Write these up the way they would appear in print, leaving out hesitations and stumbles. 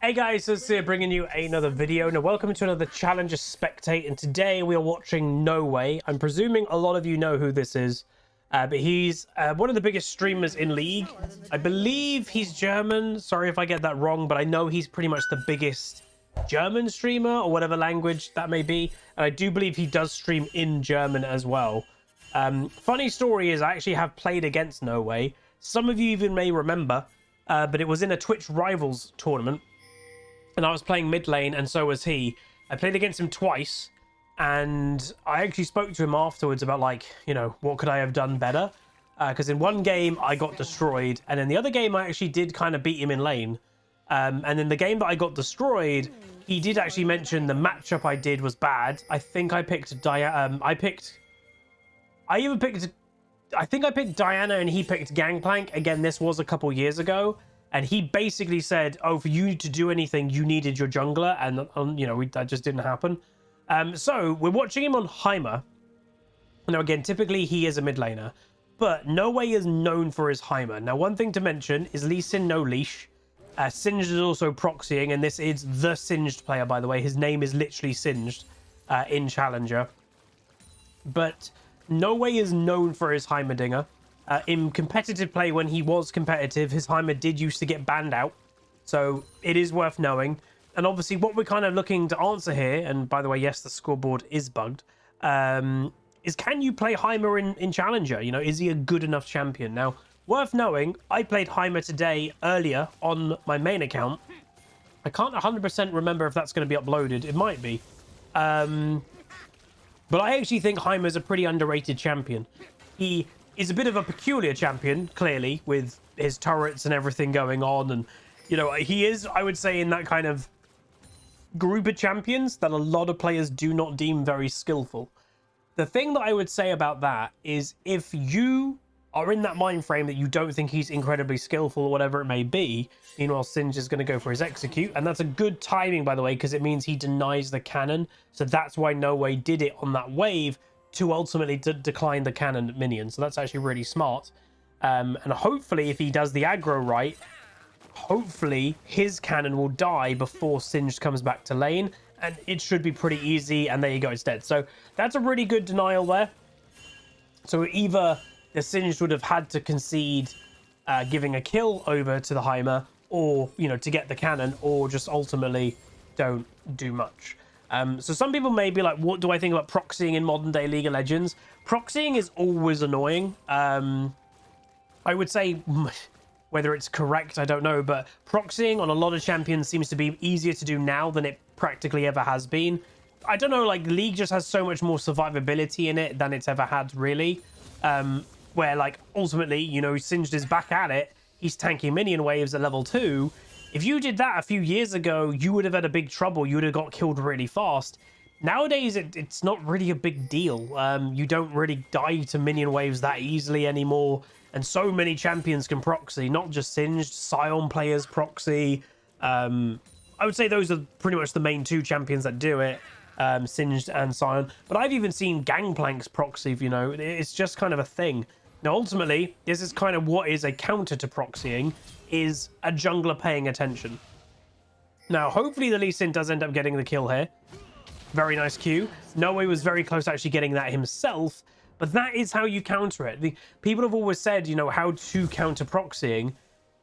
Hey guys, so it's here bringing you another video. Now, welcome to another Challenger Spectate, and today we are watching No Way. I'm presuming a lot of you know who this is, but he's one of the biggest streamers in League. I believe he's German. Sorry if I get that wrong, but I know he's pretty much the biggest German streamer, or whatever language that may be. And I do believe he does stream in German as well. Funny story is I actually have played against No Way. Some of you even may remember, but it was in a Twitch Rivals tournament. And I was playing mid lane, and so was he. I played against him twice, and I actually spoke to him afterwards about, like, you know, what could I have done better? Because in one game, I got destroyed, and in the other game, I actually did kind of beat him in lane. And in the game that I got destroyed, he did actually mention the matchup I did was bad. I think I picked I think I picked Diana, and he picked Gangplank. Again, this was a couple years ago. And he basically said, oh, for you to do anything, you needed your jungler. And, you know, that just didn't happen. So we're watching him on Heimer. Now, again, typically he is a mid laner. But No Way is known for his Heimer. Now, one thing to mention is Lee Sin no leash. Singed is also proxying. And this is the Singed player, by the way. His name is literally Singed in Challenger. But No Way is known for his Heimerdinger. In competitive play, when he was competitive, his Heimer did used to get banned out. So it is worth knowing. And obviously what we're kind of looking to answer here, and by the way, yes, the scoreboard is bugged, is can you play Heimer in Challenger? You know, is he a good enough champion? Now, worth knowing, I played Heimer today earlier on my main account. I can't 100% remember if that's going to be uploaded. It might be. But I actually think Heimer is a pretty underrated champion. He is a bit of a peculiar champion, clearly, with his turrets and everything going on. And, you know, he is, I would say, in that kind of group of champions that a lot of players do not deem very skillful. The thing that I would say about that is if you are in that mind frame that you don't think he's incredibly skillful or whatever it may be, meanwhile, Singe is going to go for his execute. And that's a good timing, by the way, because it means he denies the cannon. So that's why No Way did it on that wave, to ultimately decline the cannon minion. So that's actually really smart. And hopefully, if he does the aggro right, hopefully his cannon will die before Singed comes back to lane. And it should be pretty easy. And there you go, it's dead. So that's a really good denial there. So either the Singed would have had to concede giving a kill over to the Heimer, or, you know, to get the cannon, or just ultimately don't do much. So some people may be like, what do I think about proxying in modern day League of Legends? Proxying is always annoying. I would say whether it's correct, I don't know, but proxying on a lot of champions seems to be easier to do now than it practically ever has been. I don't know, like, League just has so much more survivability in it than it's ever had, really. Where, like, ultimately, you know, Singed is back at it. He's tanking minion waves at level 2. If you did that a few years ago, you would have had a big trouble. You would have got killed really fast. Nowadays, it's not really a big deal. You don't really die to minion waves that easily anymore. And so many champions can proxy, not just Singed. Scion players proxy. I would say those are pretty much the main two champions that do it. Singed and Scion. But I've even seen Gangplank's proxy, you know. It's just kind of a thing. Now, ultimately, this is kind of what is a counter to proxying, is a jungler paying attention. Now, hopefully the Lee Sin does end up getting the kill here. Very nice Q. No Way was very close to actually getting that himself, but that is how you counter it. People have always said, you know, how to counter proxying.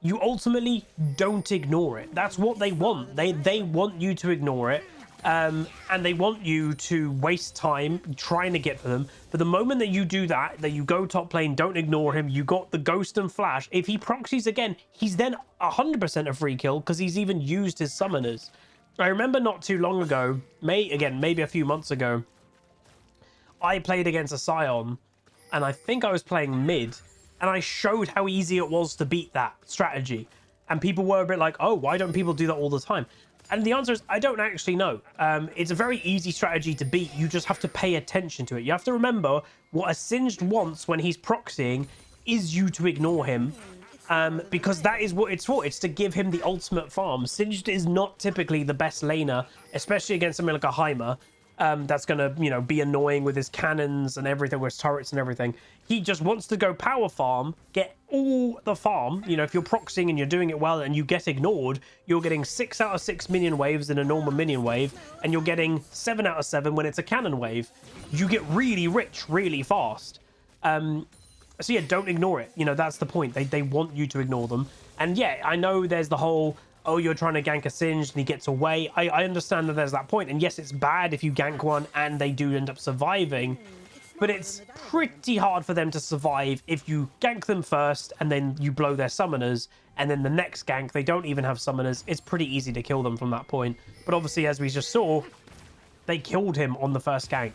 You ultimately don't ignore it. That's what they want. They want you to ignore it. And they want you to waste time trying to get for them. But the moment that you do that, that you go top lane, don't ignore him, you got the ghost and flash. If he proxies again, he's then 100% a free kill because he's even used his summoners. I remember not too long ago, maybe a few months ago, I played against a Scion, and I think I was playing mid, and I showed how easy it was to beat that strategy. And people were a bit like, oh, why don't people do that all the time? And the answer is, I don't actually know. It's a very easy strategy to beat. You just have to pay attention to it. You have to remember what a Singed wants when he's proxying is you to ignore him. Because that is what it's for. It's to give him the ultimate farm. Singed is not typically the best laner, especially against something like a Heimer. that's going to, you know, be annoying with his cannons and everything, with his turrets and everything. He just wants to go power farm, get all the farm. You know, if you're proxying and you're doing it well and you get ignored, you're getting 6 out of 6 minion waves in a normal minion wave, and you're getting 7 out of 7 when it's a cannon wave. You get really rich really fast. So yeah, don't ignore it. You know, that's the point. They want you to ignore them. And yeah, I know there's the whole, oh, you're trying to gank a Singed and he gets away. I understand that there's that point. And yes, it's bad if you gank one and they do end up surviving. But it's pretty hard for them to survive if you gank them first and then you blow their summoners. And then the next gank, they don't even have summoners. It's pretty easy to kill them from that point. But obviously, as we just saw, they killed him on the first gank.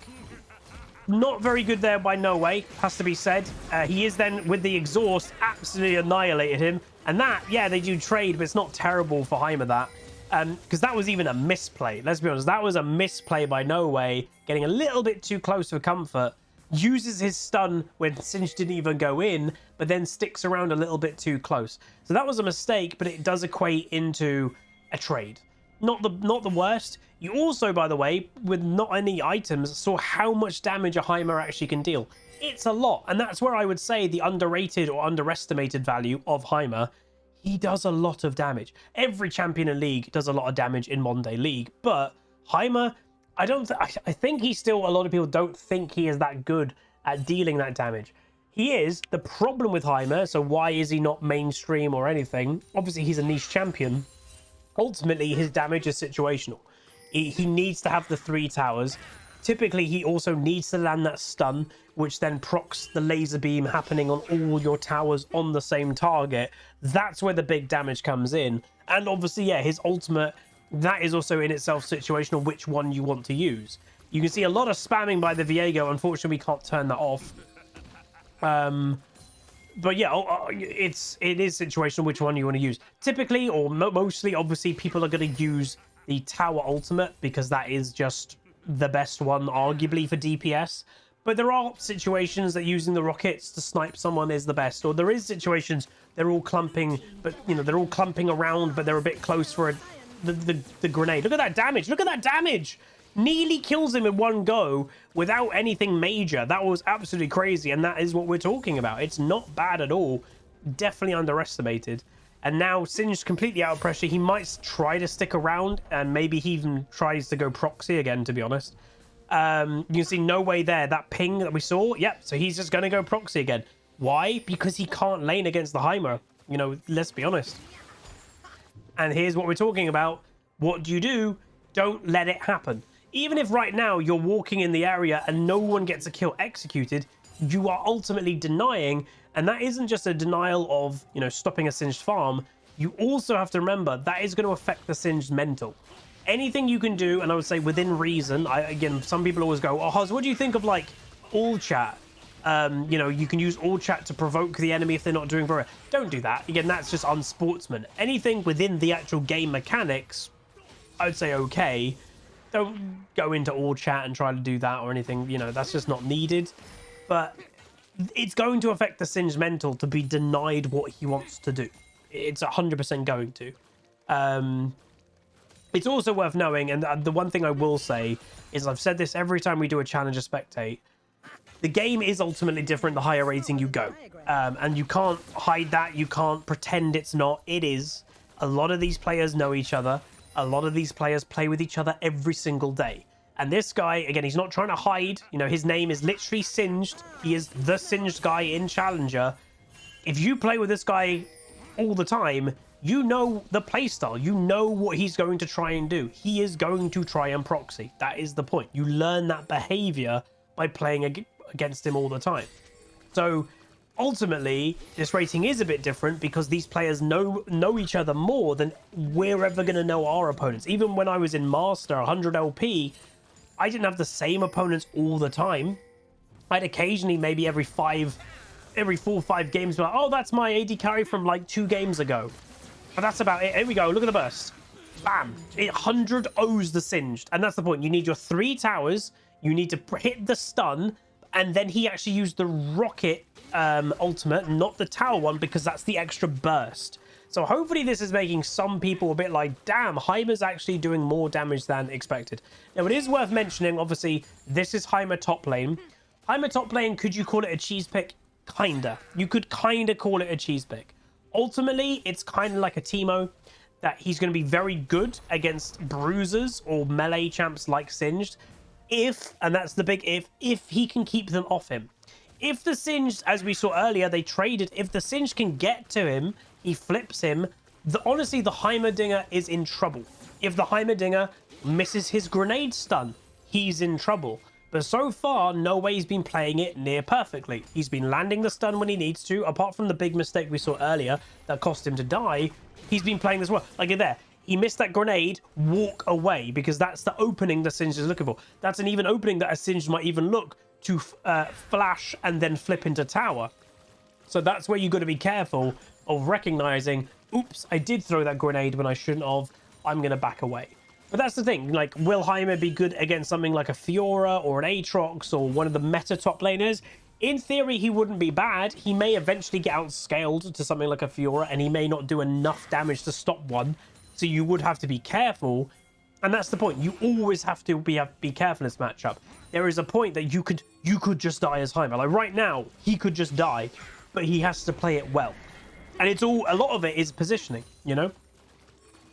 Not very good there by No Way, has to be said. He is then, with the exhaust, absolutely annihilated him. And that, yeah, they do trade, but it's not terrible for Heimer, that. Because that was even a misplay. Let's be honest, that was a misplay by No Way, getting a little bit too close for comfort. Uses his stun when Singe didn't even go in, but then sticks around a little bit too close. So that was a mistake, but it does equate into a trade. Not the worst. You also, by the way, with not any items, saw how much damage a Heimer actually can deal. It's a lot, and that's where I would say the underrated or underestimated value of Heimer. He does a lot of damage. Every champion in League does a lot of damage in modern day League, but Heimer, I think he's still, a lot of people don't think he is that good at dealing that damage. He is. The problem with Heimer, so why is he not mainstream or anything? Obviously, he's a niche champion. Ultimately, his damage is situational. He needs to have the 3 towers. Typically, he also needs to land that stun, which then procs the laser beam happening on all your towers on the same target. That's where the big damage comes in. And obviously, yeah, his ultimate, that is also in itself situational, which one you want to use. You can see a lot of spamming by the Viego. Unfortunately, we can't turn that off. But yeah, it is situational which one you want to use. Typically, or mostly, obviously, people are going to use the tower ultimate because that is just the best one, arguably, for DPS. But there are situations that using the rockets to snipe someone is the best. Or there is situations they're all clumping, but you know, they're all clumping around, but they're a bit close for the grenade. Look at that damage! Look at that damage! Nearly kills him in one go without anything major. That was absolutely crazy, and that is what we're talking about. It's not bad at all. Definitely underestimated. And now Singe's completely out of pressure. He might try to stick around, and maybe he even tries to go proxy again, to be honest. You can see No Way there. That ping that we saw, yep, so he's just going to go proxy again. Why? Because he can't lane against the Heimer. You know, let's be honest. And here's what we're talking about. What do? Don't let it happen. Even if right now you're walking in the area and no one gets a kill executed, you are ultimately denying, and that isn't just a denial of, you know, stopping a Singed farm. You also have to remember that is going to affect the Singed mental. Anything you can do, and I would say within reason, again, some people always go, oh, Hoz, what do you think of, like, all chat? You know, you can use all chat to provoke the enemy if they're not doing very well. Don't do that. Again, that's just unsportsman. Anything within the actual game mechanics, I would say okay. Don't go into all chat and try to do that or anything. You know, that's just not needed. But it's going to affect the Singed mental to be denied what he wants to do. It's 100% going to. It's also worth knowing, and the one thing I will say is, I've said this every time we do a challenge or spectate, the game is ultimately different the higher rating you go. And you can't hide that. You can't pretend it's not. It is. A lot of these players know each other. A lot of these players play with each other every single day. And this guy, again, he's not trying to hide. You know, his name is literally Singed. He is the Singed guy in Challenger. If you play with this guy all the time, you know the playstyle. You know what he's going to try and do. He is going to try and proxy. That is the point. You learn that behavior by playing against him all the time. So ultimately, this rating is a bit different because these players know each other more than we're ever going to know our opponents. Even when I was in Master 100 LP, I didn't have the same opponents all the time. I'd occasionally, maybe every 4 or 5 games, be like, oh, that's my AD carry from like 2 games ago. But that's about it. Here we go. Look at the burst. Bam. 100 O's the Singed. And that's the point. You need your 3 towers. You need to hit the stun. And then he actually used the rocket ultimate, not the tower one, because that's the extra burst. So hopefully this is making some people a bit like, damn, Heimer's actually doing more damage than expected. Now, it is worth mentioning, obviously, this is Heimer top lane. Heimer top lane, could you call it a cheese pick? Kinda. You could kinda call it a cheese pick. Ultimately, it's kind of like a Teemo, that he's going to be very good against bruisers or melee champs like Singed. If, and that's the big if he can keep them off him. If the Singed, as we saw earlier, they traded, if the Singed can get to him, he flips him, honestly, the Heimerdinger is in trouble. If the Heimerdinger misses his grenade stun, he's in trouble. But so far, no way he's been playing it near perfectly. He's been landing the stun when he needs to, apart from the big mistake we saw earlier that cost him to die, he's been playing this well. Like there, he missed that grenade, walk away, because that's the opening the Singed is looking for. That's an even opening that a Singed might even look to flash and then flip into tower. So that's where you got to be careful of recognizing, oops, I did throw that grenade when I shouldn't have. I'm going to back away. But that's the thing, like, will Heimer be good against something like a Fiora or an Aatrox or one of the meta top laners? In theory, he wouldn't be bad. He may eventually get outscaled to something like a Fiora, and he may not do enough damage to stop one. So you would have to be careful. And that's the point. You always have to be careful in this matchup. There is a point that you could just die as Heimer. Like right now, he could just die, but he has to play it well. And it's all, a lot of it is positioning, you know?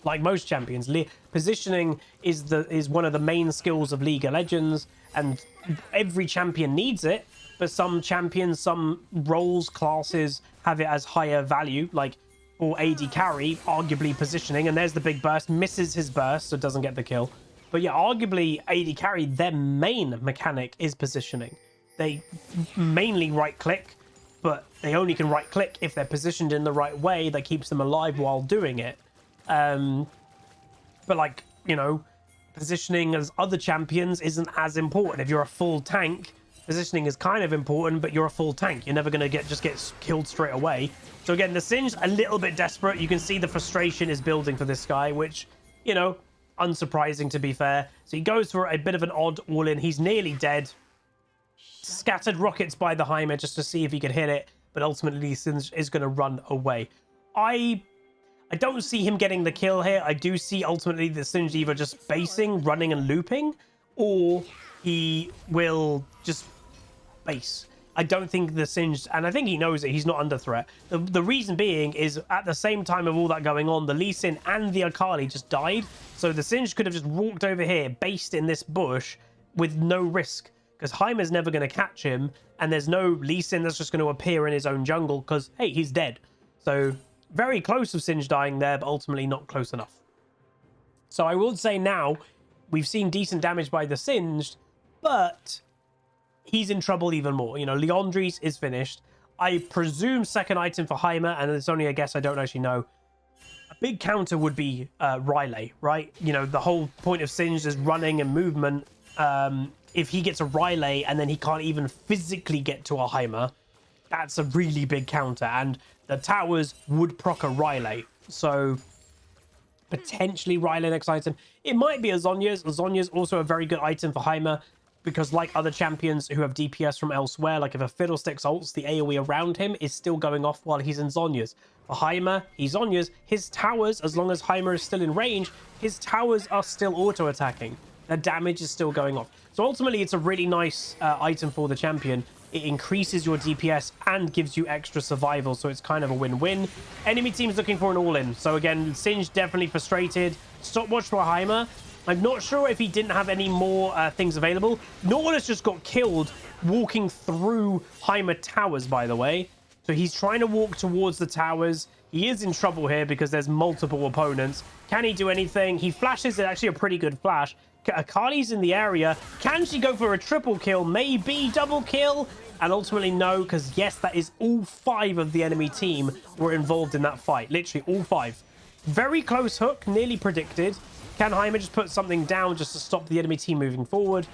Like most champions, positioning is one of the main skills of League of Legends, and every champion needs it. But some champions, some roles, classes have it as higher value, like or AD carry, arguably positioning. And there's the big burst, misses his burst, so doesn't get the kill. But yeah, arguably AD carry, their main mechanic is positioning. They mainly right click, but they only can right click if they're positioned in the right way that keeps them alive while doing it. But like, you know, positioning as other champions isn't as important. If you're a full tank, positioning is kind of important, but you're a full tank. You're never going to just get killed straight away. So again, the Singed a little bit desperate. You can see the frustration is building for this guy, which, you know, unsurprising to be fair. So he goes for a bit of an odd all-in. He's nearly dead. Scattered rockets by the Heimer just to see if he could hit it, but ultimately Singed is going to run away. I don't see him getting the kill here. I do see ultimately the Singed either just basing, running and looping, or he will just base. I don't think the Singed, and I think he knows it, he's not under threat. The reason being is at the same time of all that going on, the Lee Sin and the Akali just died. So the Singed could have just walked over here, based in this bush with no risk, because Heimer's never going to catch him, and there's no Lee Sin that's just going to appear in his own jungle because, hey, he's dead. So very close of Singed dying there, but ultimately not close enough. So I would say now, we've seen decent damage by the Singed, but he's in trouble even more. You know, Leandri's is finished. I presume second item for Heimer, and it's only a guess, I don't actually know. A big counter would be Riley, right? You know, the whole point of Singed is running and movement. If he gets a Riley and then he can't even physically get to a Heimer, that's a really big counter, and the towers would proc a Riley. So potentially Riley next item. It might be a Zhonya's. Zhonya's also a very good item for Heimer, because like other champions who have DPS from elsewhere, like if a Fiddlesticks ults, the AoE around him is still going off while he's in Zhonya's. For Heimer, he's Zhonya's. His towers, as long as Heimer is still in range, his towers are still auto-attacking. The damage is still going off. So ultimately, it's a really nice item for the champion. It increases your DPS and gives you extra survival, so it's kind of a win-win. Enemy team's looking for an all-in. So again, Singed definitely frustrated. Stopwatch for Heimer. I'm not sure if he didn't have any more things available. Nautilus just got killed walking through Heimer towers, by the way. So he's trying to walk towards the towers. He is in trouble here because there's multiple opponents. Can he do anything? He flashes it, actually a pretty good flash. Akali's in the area. Can she go for a triple kill? Maybe double kill? And ultimately no, because yes, that is all 5 of the enemy team were involved in that fight. Literally all 5. Very close hook, nearly predicted. Can Heimer just put something down just to stop the enemy team moving forward?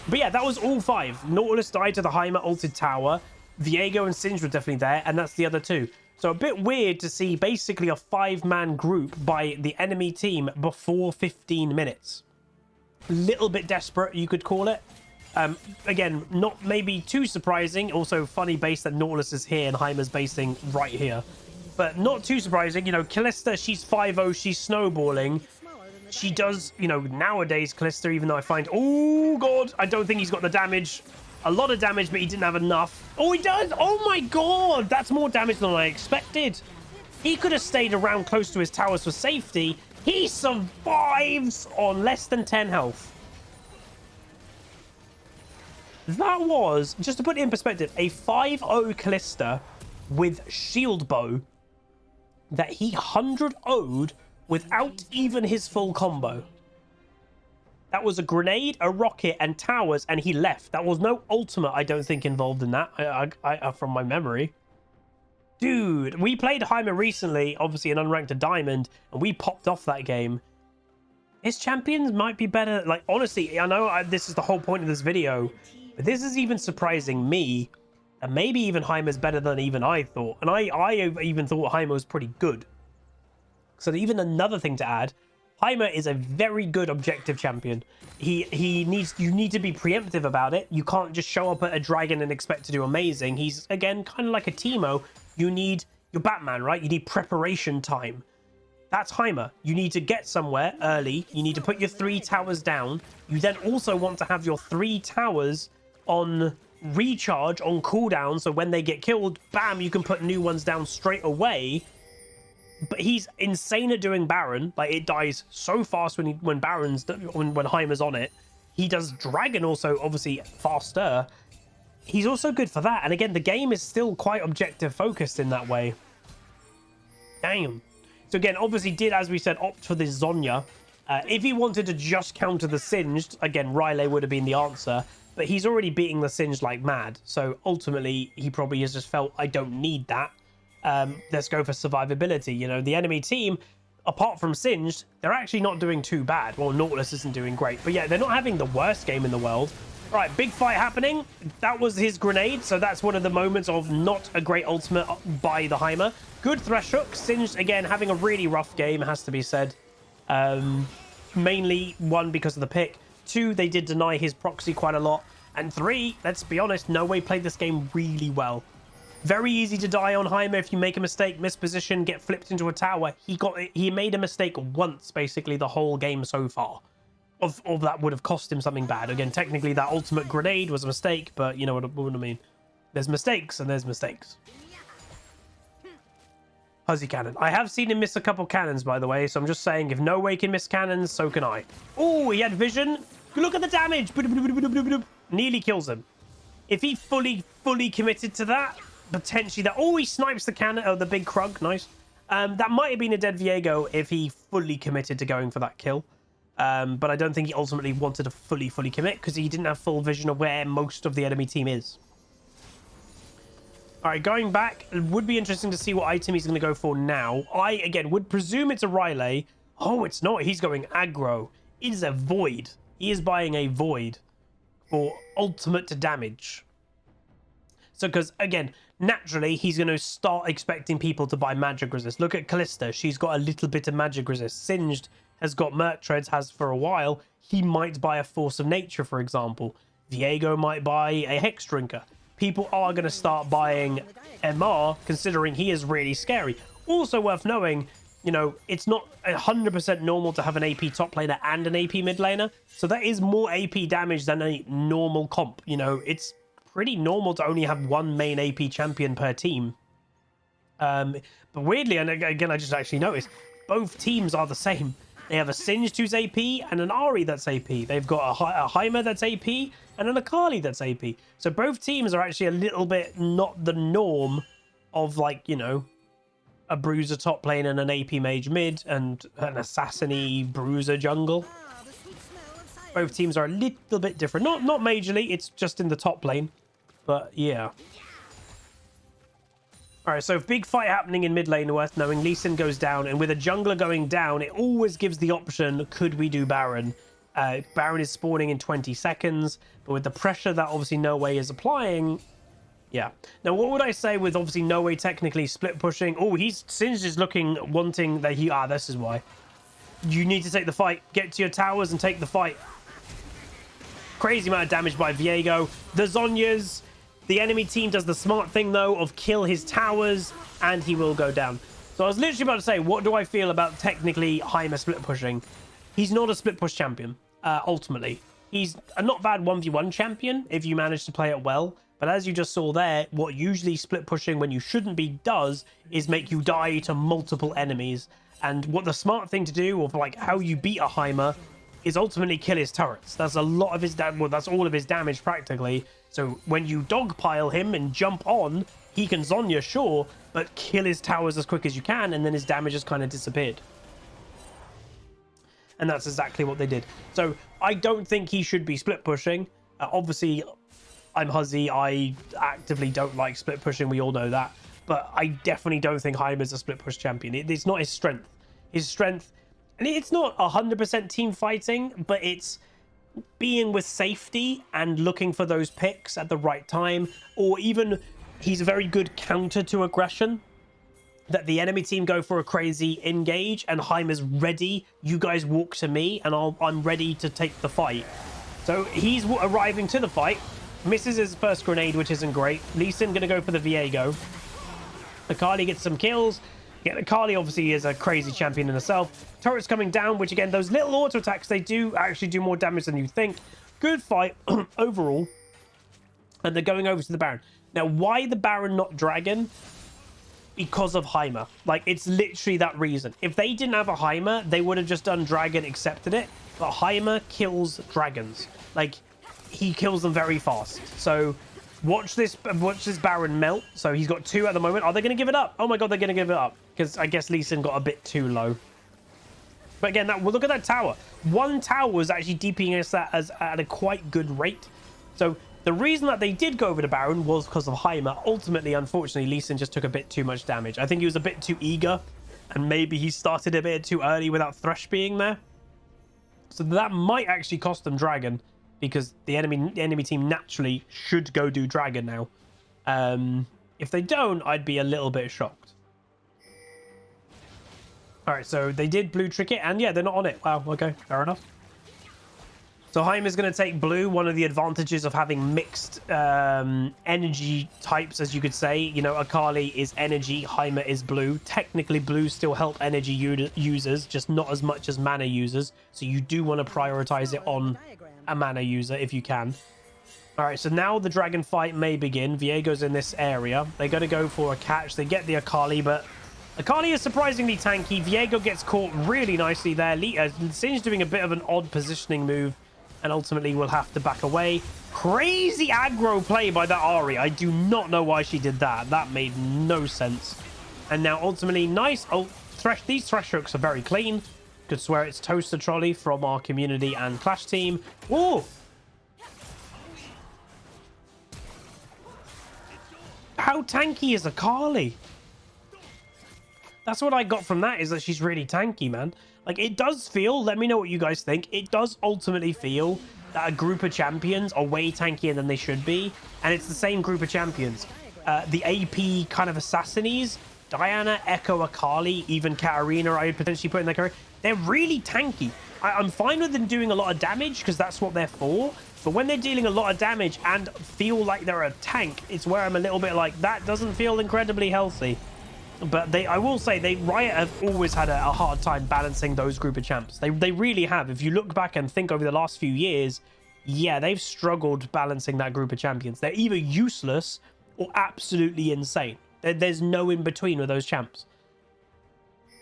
But yeah, that was all 5. Nautilus died to the Heimer ulted tower. Viego and Singed were definitely there, and that's the other 2. So a bit weird to see basically a 5-man group by the enemy team before 15 minutes. A little bit desperate, you could call it. Again, not maybe too surprising. Also funny base that Nautilus is here and Heimer's basing right here. but not too surprising. You know, Callista, she's 5-0, she's snowballing. She does, you know, nowadays, Callista, even though I find... Oh, God, I don't think he's got the damage. A lot of damage, but he didn't have enough. Oh, he does! Oh, my God! That's more damage than I expected. He could have stayed around close to his towers for safety. He survives on less than 10 health. That was, just to put it in perspective, a 5-0 Callista with shield bow that he 100-0'd without even his full combo. That was a grenade, a rocket, and towers, and he left. That was no ultimate, I don't think, involved in that, I from my memory. Dude, we played Heimer recently, obviously an unranked to Diamond, and we popped off that game. His champions might be better. Like, honestly, I know this is the whole point of this video, but this is even surprising me. And maybe even Heimer's better than even I thought. And I even thought Heimer was pretty good. So even another thing to add, Heimer is a very good objective champion. You need to be preemptive about it. You can't just show up at a dragon and expect to do amazing. He's, again, kind of like a Teemo. You need your Batman, right? You need preparation time. That's Heimer. You need to get somewhere early. You need to put your 3 towers down. You then also want to have your 3 towers on recharge, on cooldown, so when they get killed, bam, you can put new ones down straight away. But he's insane at doing Baron. Like, it dies so fast when Heimer's on it. He does Dragon also, obviously, faster. He's also good for that. And again, the game is still quite objective focused in that way. Damn. So again, obviously did, as we said, opt for this Zhonya. If he wanted to just counter the Singed, again, Riley would have been the answer. But he's already beating the Singed like mad. So ultimately, he probably has just felt, I don't need that. Let's go for survivability. You know, the enemy team, apart from Singed, they're actually not doing too bad. Well, Nautilus isn't doing great. But yeah, they're not having the worst game in the world. All right, big fight happening. That was his grenade. So that's one of the moments of not a great ultimate by the Heimer. Good Thresh Hook. Singed, again, having a really rough game, has to be said. Mainly, 1, because of the pick. 2, they did deny his proxy quite a lot. And 3, let's be honest, No Way played this game really well. Very easy to die on Heimer if you make a mistake, miss position, get flipped into a tower. He made a mistake once, basically, the whole game so far. Of that would have cost him something bad. Again, technically, that ultimate grenade was a mistake, but you know what I mean. There's mistakes, and there's mistakes. Huzzy cannon. I have seen him miss a couple cannons, by the way, so I'm just saying, if No Way can miss cannons, so can I. Oh, he had vision. Look at the damage. Nearly kills him. If he fully committed to that, potentially that... Oh, he snipes the cannon. Oh, the big Krug. Nice. That might have been a dead Viego if he fully committed to going for that kill. But I don't think he ultimately wanted to fully commit because he didn't have full vision of where most of the enemy team is. All right, going back, it would be interesting to see what item he's going to go for now. I, again, would presume it's a Riley. Oh, it's not. He's going aggro. It is a Void. He is buying a Void for ultimate damage. So, because, again, naturally, he's going to start expecting people to buy magic resist. Look at Callista. She's got a little bit of magic resist. Singed has got Merc Treads, has for a while. He might buy a Force of Nature, for example. Viego might buy a Hex Drinker. People are going to start buying MR, considering he is really scary. Also worth knowing, you know, it's not 100% normal to have an AP top laner and an AP mid laner. So that is more AP damage than a normal comp. You know, it's pretty normal to only have 1 main AP champion per team. But weirdly, and again, I just actually noticed, both teams are the same. They have a Singed who's AP and an Ahri that's AP. They've got a Heimer that's AP and an Akali that's AP. So both teams are actually a little bit not the norm of, like, you know, a Bruiser top lane and an AP mage mid and an Assassin-y Bruiser jungle. Both teams are a little bit different. Not majorly, it's just in the top lane. But yeah. Alright, so big fight happening in mid lane worth knowing. Lee Sin goes down, and with a jungler going down, it always gives the option, could we do Baron? Baron is spawning in 20 seconds, but with the pressure that obviously No Way is applying, yeah. Now, what would I say with obviously No Way technically split pushing? Oh, Singed is looking, wanting that he... Ah, this is why. You need to take the fight. Get to your towers and take the fight. Crazy amount of damage by Viego. The Zhonyas... The enemy team does the smart thing, though, of kill his towers, and he will go down. So I was literally about to say, what do I feel about technically Heimer split pushing? He's not a split push champion, ultimately. He's a not bad 1v1 champion if you manage to play it well. But as you just saw there, what usually split pushing when you shouldn't be does is make you die to multiple enemies. And what the smart thing to do, or like how you beat a Heimer, is ultimately kill his turrets. That's a lot of his damage. Well, that's all of his damage practically. So when you dogpile him and jump on, he can Zonya, sure, but kill his towers as quick as you can, and then his damage has kind of disappeared. And that's exactly what they did. So I don't think he should be split pushing. Obviously, I'm Huzzy. I actively don't like split pushing. We all know that. But I definitely don't think Heimer's a split push champion. It's not his strength. His strength, and it's not 100% team fighting, but it's being with safety and looking for those picks at the right time. Or even he's a very good counter to aggression. That the enemy team go for a crazy engage and Heimer's ready. You guys walk to me and I'm ready to take the fight. So he's arriving to the fight. Misses his first grenade, which isn't great. Lee Sin gonna go for the Viego. Akali gets some kills. Yeah, Akali obviously is a crazy champion in herself. Turrets coming down, which again, those little auto attacks, they do actually do more damage than you think. Good fight overall. And they're going over to the Baron. Now, why the Baron, not Dragon? Because of Heimer. Like, it's literally that reason. If they didn't have a Heimer, they would have just done Dragon, accepted it. But Heimer kills dragons. Like, he kills them very fast. So watch this Baron melt. So he's got 2 at the moment. Are they going to give it up? Oh my god, they're going to give it up. Because I guess Lee Sin got a bit too low. But again, well, look at that tower. 1 tower was actually DPing us at a quite good rate. So the reason that they did go over to Baron was because of Heimer. Ultimately, unfortunately, Lee Sin just took a bit too much damage. I think he was a bit too eager, and maybe he started a bit too early without Thresh being there. So that might actually cost them Dragon, because the enemy team naturally should go do Dragon now. If they don't, I'd be a little bit shocked. All right, so they did blue trick it, and yeah, they're not on it. Wow, okay, fair enough. So Heimer's going to take blue. One of the advantages of having mixed energy types, as you could say. You know, Akali is energy, Heimer is blue. Technically, blue still help energy users, just not as much as mana users. So you do want to prioritize it on a mana user if you can. All right, so now the dragon fight may begin. Viego's in this area. They're going to go for a catch. They get the Akali, but Akali is surprisingly tanky. Viego gets caught really nicely there. Sin's doing a bit of an odd positioning move, and ultimately will have to back away. Crazy aggro play by that Ahri. I do not know why she did that. That made no sense. And now ultimately, nice. Oh, these Thresh hooks are very clean. Could swear it's Toaster Trolley from our community and Clash team. Ooh! How tanky is Akali? That's what I got from that, is that she's really tanky, man. Like, it does feel, let me know what you guys think, it does ultimately feel that a group of champions are way tankier than they should be, and it's the same group of champions. The AP kind of assassines, Diana, Echo, Akali, even Katarina I would potentially put in their career, they're really tanky. I'm fine with them doing a lot of damage, because that's what they're for, but when they're dealing a lot of damage and feel like they're a tank, it's where I'm a little bit like, that doesn't feel incredibly healthy. But I will say, Riot have always had a hard time balancing those group of champs. They really have. If you look back and think over the last few years, yeah, they've struggled balancing that group of champions. They're either useless or absolutely insane. There's no in between with those champs.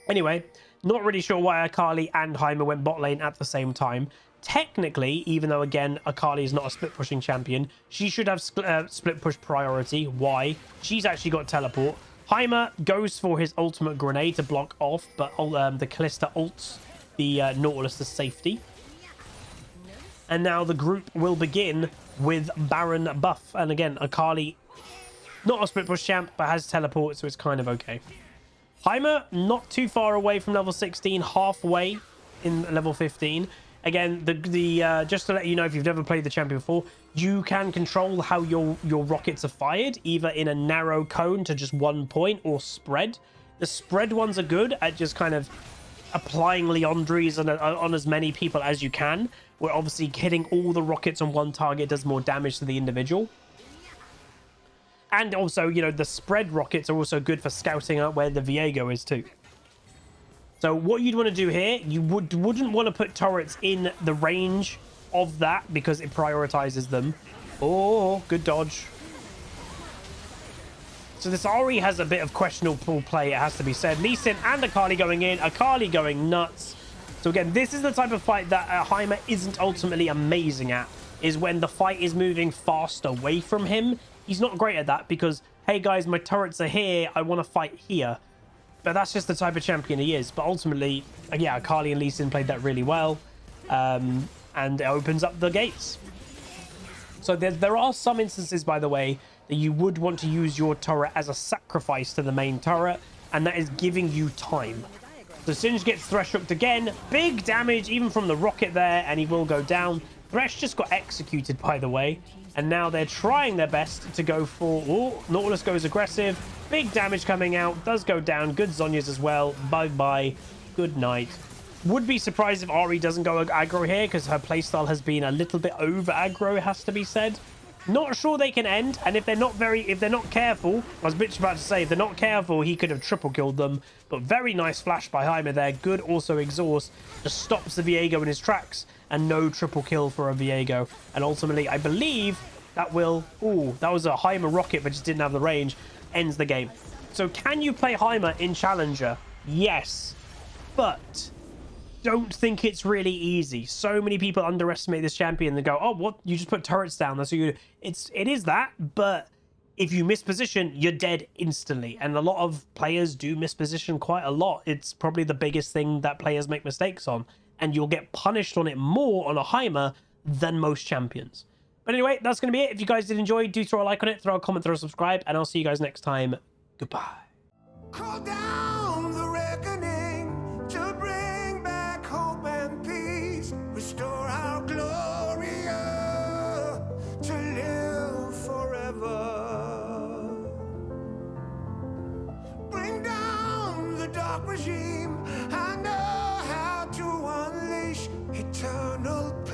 Anyway, not really sure why Akali and Heimer went bot lane at the same time. Technically, even though, again, Akali is not a split pushing champion, she should have split push priority. Why? She's actually got teleport. Heimer goes for his ultimate grenade to block off, but the Kalista ults the Nautilus to safety. And now the group will begin with Baron buff. And again, Akali, not a split push champ, but has teleport, so it's kind of okay. Heimer, not too far away from level 16, halfway in level 15. Again, just to let you know, if you've never played the champion before, you can control how your rockets are fired, either in a narrow cone to just 1 point or spread. The spread ones are good at just kind of applying Leandries on as many people as you can, where obviously hitting all the rockets on one target does more damage to the individual. And also, you know, the spread rockets are also good for scouting out where the Viego is too. So what you'd want to do here, you wouldn't want to put turrets in the range of that because it prioritizes them. Oh, good dodge. So this Ahri has a bit of questionable play, it has to be said. Lee Sin and Akali going in, Akali going nuts. So again, this is the type of fight that Heimer isn't ultimately amazing at, is when the fight is moving fast away from him. He's not great at that because, hey guys, my turrets are here, I want to fight here. But that's just the type of champion he is. But ultimately, yeah, Akali and Lee Sin played that really well. And it opens up the gates. So there are some instances, by the way, that you would want to use your turret as a sacrifice to the main turret. And that is giving you time. So Singe gets Thresh hooked again. Big damage, even from the rocket there. And he will go down. Thresh just got executed, by the way. And now they're trying their best to go for... Oh, Nautilus goes aggressive. Big damage coming out. Does go down. Good Zhonya's as well. Bye-bye. Good night. Would be surprised if Ahri doesn't go aggro here because her playstyle has been a little bit over aggro, it has to be said. Not sure they can end. And if they're not careful, I was bitch about to say, if they're not careful, he could have triple killed them. But very nice flash by Heimer there. Good also exhaust. Just stops the Viego in his tracks. And no triple kill for a Viego. And ultimately, I believe that will... Ooh, that was a Heimer rocket, but just didn't have the range. Ends the game. So can you play Heimer in Challenger? Yes. But don't think it's really easy. So many people underestimate this champion and go, oh, what? You just put turrets down. That's what you do. It is that, but if you miss position, you're dead instantly. And a lot of players do miss position quite a lot. It's probably the biggest thing that players make mistakes on. And you'll get punished on it more on a Heimer than most champions. But anyway, that's going to be it. If you guys did enjoy, do throw a like on it, throw a comment, throw a subscribe, and I'll see you guys next time. Goodbye. Call down the reckoning to bring back hope and peace. Restore our glory to live forever. Bring down the dark regime. I know how to unleash eternal peace.